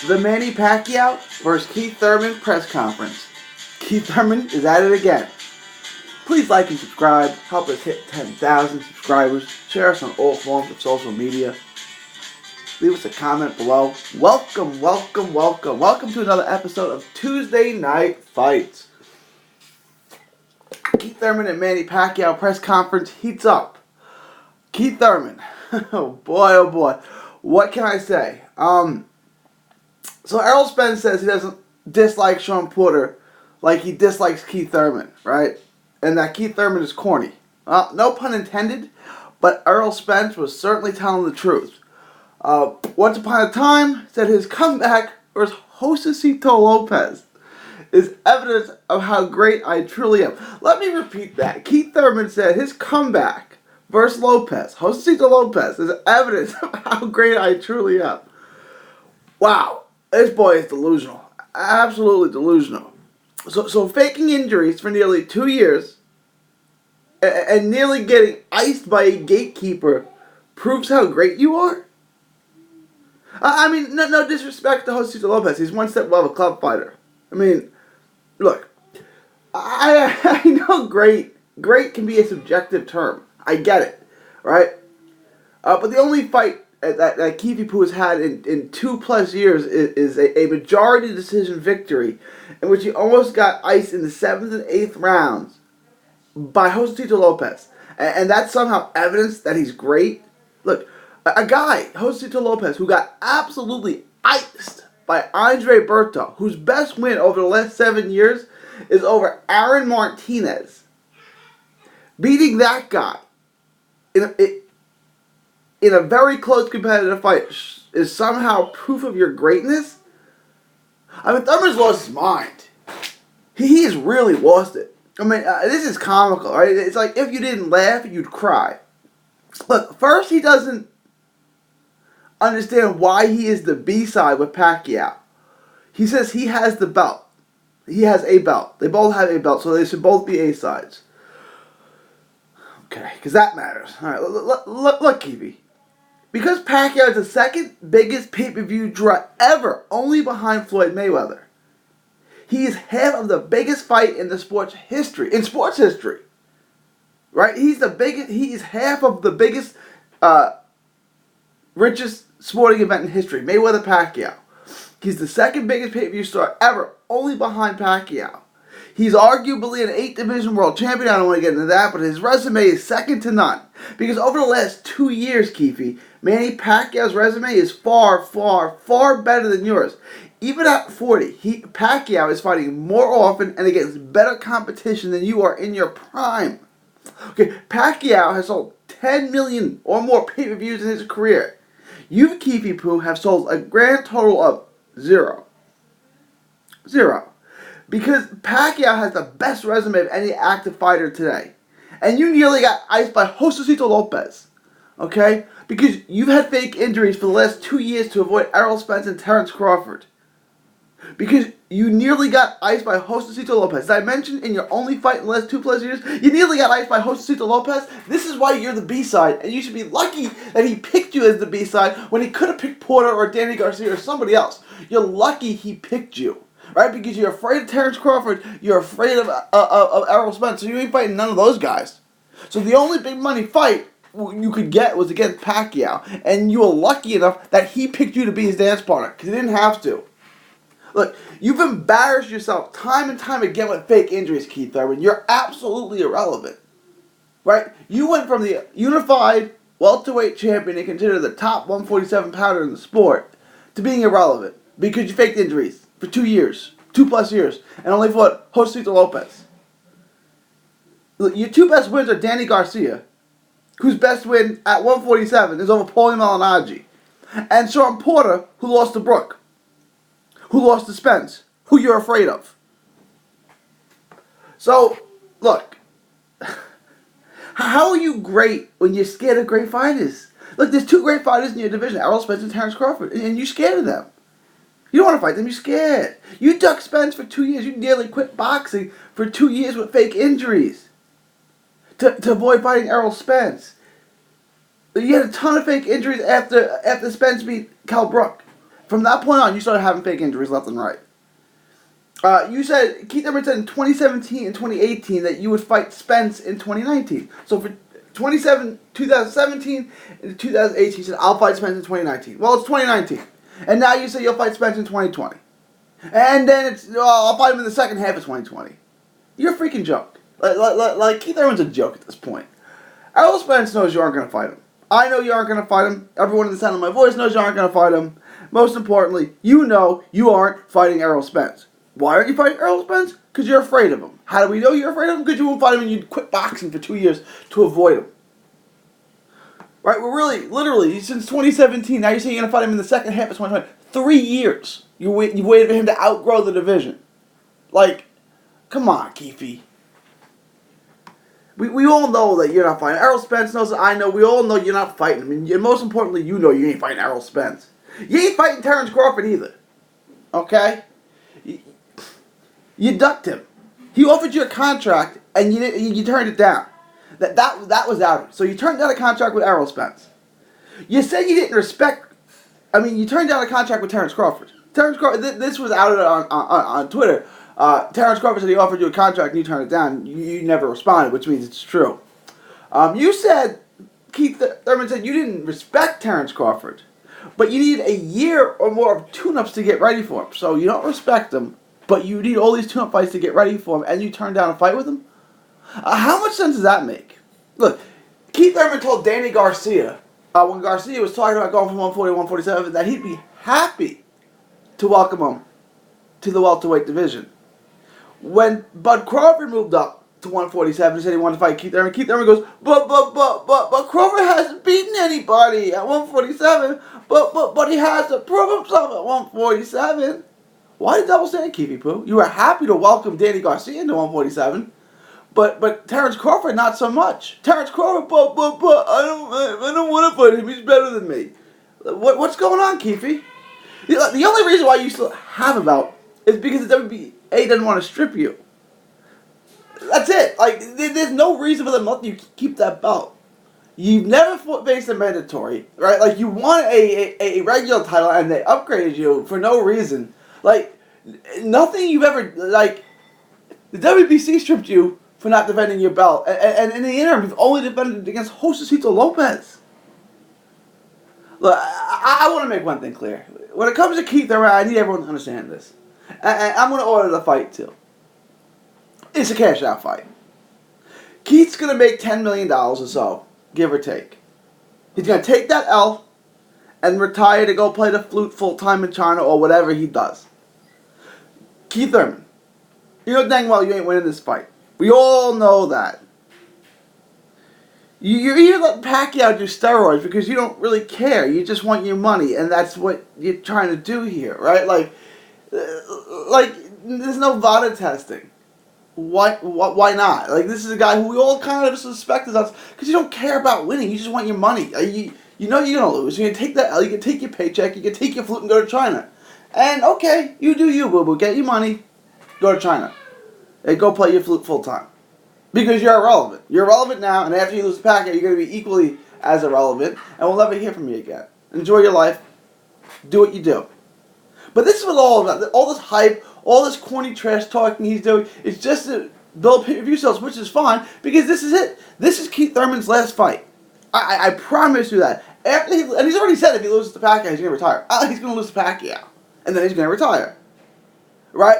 The Manny Pacquiao versus Keith Thurman press conference. Keith Thurman is at it again. Please like and subscribe. Help us hit 10,000 subscribers. Share us on all forms of social media. Leave us a comment below. Welcome to another episode of Tuesday Night Fights. Keith Thurman and Manny Pacquiao press conference heats up. Keith Thurman. Oh boy. What can I say? So Errol Spence says he doesn't dislike Sean Porter like he dislikes Keith Thurman, right? And that Keith Thurman is corny. No pun intended, but Errol Spence was certainly telling the truth. Once upon a time, said his comeback versus Josecito Lopez is evidence of how great I truly am. Let me repeat that. Keith Thurman said his comeback versus Josecito Lopez, is evidence of how great I truly am. Wow. This boy is delusional. Absolutely delusional. So faking injuries for nearly 2 years and nearly getting iced by a gatekeeper proves how great you are? I mean, no disrespect to Josecito Lopez. He's one step above a club fighter. I mean, look, I know great can be a subjective term. I get it, right? But the only fight that Keefy Poo has had in 2+ years is a majority decision victory in which he almost got iced in the 7th and 8th rounds by Josecito Lopez. And that's somehow evidence that he's great. Look, a guy, Josecito Lopez, who got absolutely iced by Andre Berto, whose best win over the last 7 years is over Aaron Martinez. Beating that guy in a very close competitive fight is somehow proof of your greatness? I mean, Thurman's lost his mind. He has really lost it. I mean, this is comical, right? It's like if you didn't laugh, you'd cry. Look, first he doesn't understand why he is the B-side with Pacquiao. He says he has the belt. He has a belt. They both have a belt, so they should both be A-sides. Okay, because that matters. All right, look, Keefy. Because Pacquiao is the second biggest pay-per-view draw ever, only behind Floyd Mayweather, he is half of the biggest fight in the sports history. Right? He is half of the biggest, richest sporting event in history. Mayweather Pacquiao. He's the second biggest pay-per-view star ever, only behind Pacquiao. He's arguably an 8-division world champion. I don't want to get into that, but his resume is second to none. Because over the last 2 years, Keefy, Manny Pacquiao's resume is far better than yours. Even at 40, Pacquiao is fighting more often and against better competition than you are in your prime. Okay, Pacquiao has sold 10 million or more pay-per-views in his career. You, Keefy Poo, have sold a grand total of 0. Because Pacquiao has the best resume of any active fighter today. And you nearly got iced by Josecito Lopez. Okay? Because you've had fake injuries for the last 2 years to avoid Errol Spence and Terrence Crawford. Because you nearly got iced by Josecito Lopez. As I mentioned in your only fight in the last 2+ years, you nearly got iced by Josecito Lopez. This is why you're the B-side. And you should be lucky that he picked you as the B-side when he could have picked Porter or Danny Garcia or somebody else. You're lucky he picked you. Right? Because you're afraid of Terrence Crawford, you're afraid of Errol Spence, so you ain't fighting none of those guys. So the only big money fight you could get was against Pacquiao, and you were lucky enough that he picked you to be his dance partner, because he didn't have to. Look, you've embarrassed yourself time and time again with fake injuries, Keith Thurman. You're absolutely irrelevant. Right? You went from the unified welterweight champion and considered the top 147 pounder in the sport to being irrelevant because you faked injuries for 2 years, 2+ years, and only fought Josecito Lopez. Your 2 best wins are Danny Garcia, whose best win at 147 is over Paulie Malignaggi, and Sean Porter, who lost to Brook, who lost to Spence, who you're afraid of. So, look, how are you great when you're scared of great fighters? Look, there's 2 great fighters in your division, Errol Spence and Terrence Crawford, and you're scared of them. You don't want to fight them, you're scared. You ducked Spence for 2 years. You nearly quit boxing for 2 years with fake injuries to avoid fighting Errol Spence. You had a ton of fake injuries after Spence beat Cal Brook. From that point on, you started having fake injuries left and right. You said, Keith Thurman said in 2017 and 2018 that you would fight Spence in 2019. So for 2017 and 2018, you said, I'll fight Spence in 2019. Well, it's 2019. And now you say you'll fight Spence in 2020. And then it's, I'll fight him in the second half of 2020. You're a freaking joke. Like Keith Thurman's a joke at this point. Errol Spence knows you aren't going to fight him. I know you aren't going to fight him. Everyone in the sound of my voice knows you aren't going to fight him. Most importantly, you know you aren't fighting Errol Spence. Why aren't you fighting Errol Spence? Because you're afraid of him. How do we know you're afraid of him? Because you won't fight him and you quit boxing for 2 years to avoid him. Right? We're really, literally, since 2017, now you're saying you're going to fight him in the second half of 2020. 3 years. You've waited for him to outgrow the division. Like, come on, Keefy. We all know that you're not fighting. Errol Spence knows that I know. We all know you're not fighting him. And most importantly, you know you ain't fighting Errol Spence. You ain't fighting Terrence Crawford either. Okay? You ducked him. He offered you a contract and you turned it down. That was out. So you turned down a contract with Errol Spence. You said you didn't respect. I mean, you turned down a contract with Terrence Crawford. Terrence Crawford. This was out on Twitter. Terrence Crawford said he offered you a contract and you turned it down. You never responded, which means it's true. You said, Keith Thurman said you didn't respect Terrence Crawford, but you need a year or more of tune-ups to get ready for him. So you don't respect him, but you need all these tune-up fights to get ready for him, and you turn down a fight with him? How much sense does that make? Look, Keith Thurman told Danny Garcia, when Garcia was talking about going from 140 to 147, that he'd be happy to welcome him to the welterweight division. When Bud Crawford moved up to 147 and said he wanted to fight Keith Thurman goes, but Crawford hasn't beaten anybody at 147, but he has to prove himself at 147. Why did double stand, Keefy Poo? You were happy to welcome Danny Garcia into 147, but Terrence Crawford not so much. Terrence Crawford, but I don't want to fight him. He's better than me. What's going on, Keefy? The only reason why you still have a belt is because the WBA doesn't want to strip you. That's it. Like, there's no reason for them letting you keep that belt. You've never faced a mandatory, right? Like, you won a regular title and they upgraded you for no reason. Like, nothing you've ever, like, the WBC stripped you for not defending your belt. And in the interim, you've only defended against Josecito Lopez. Look, I want to make one thing clear. When it comes to Keith Thurman, I need everyone to understand this. And I'm going to order the fight, too. It's a cash-out fight. Keith's going to make $10 million or so, give or take. He's going to take that L and retire to go play the flute full-time in China or whatever he does. Keith Thurman, you know dang well you ain't winning this fight. We all know that. You're even letting Pacquiao do steroids because you don't really care. You just want your money, and that's what you're trying to do here, right? Like there's no VADA testing. Why not? Like, this is a guy who we all kind of suspect is us because you don't care about winning. You just want your money. You know you're going to lose. You can take that L, you can take your paycheck, you can take your flute and go to China. And, okay, you do you, boo-boo. Get your money, go to China. And go play your flute full-time. Because you're irrelevant. You're irrelevant now, and after you lose the Pacquiao, you're going to be equally as irrelevant, and we'll never hear from you again. Enjoy your life. Do what you do. But this is what all about. All this hype, all this corny trash talking he's doing, it's just to build pay-per-view sales, which is fine, because this is it. This is Keith Thurman's last fight. I promise you that. And he's already said if he loses to Pacquiao, he's going to retire. He's going to lose to Pacquiao. And then he's going to retire. Right?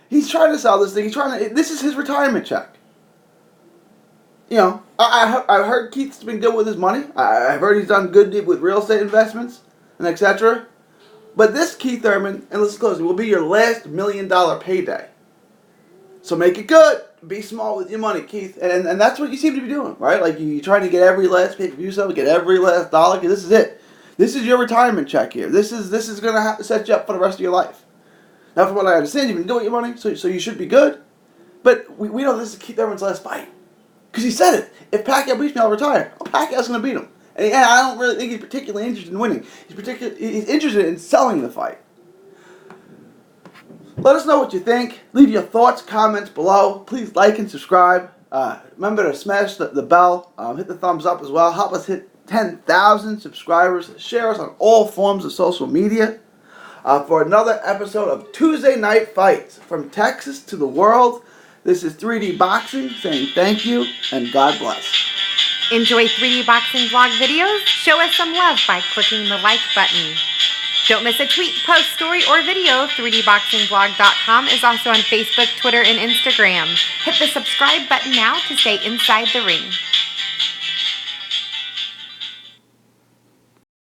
He's trying to sell this thing. This is his retirement check. You know, I've heard Keith's been good with his money. I've heard he's done good with real estate investments and etc. But this Keith Thurman, and let's close it, will be your last $1 million payday. So make it good. Be smart with your money, Keith. And that's what you seem to be doing, right? Like, you're trying to get every last pay-per-view sale, get every last dollar, because this is it. This is your retirement check here. This is going to have to set you up for the rest of your life. Now, from what I understand, you've been doing your money, so you should be good. But we know this is Keith Thurman's last fight. Because he said it. If Pacquiao beats me, I'll retire. Well, Pacquiao's going to beat him. And I don't really think he's particularly interested in winning. He's interested in selling the fight. Let us know what you think. Leave your thoughts, comments below. Please like and subscribe. Remember to smash the bell. Hit the thumbs up as well. Help us hit 10,000 subscribers. Share us on all forms of social media. for another episode of Tuesday Night Fights. From Texas to the world, this is 3D Boxing saying thank you and God bless. Enjoy 3D Boxing vlog videos? Show us some love by clicking the like button. Don't miss a tweet, post, story, or video. 3dboxingvlog.com is also on Facebook, Twitter, and Instagram. Hit the subscribe button now to stay inside the ring.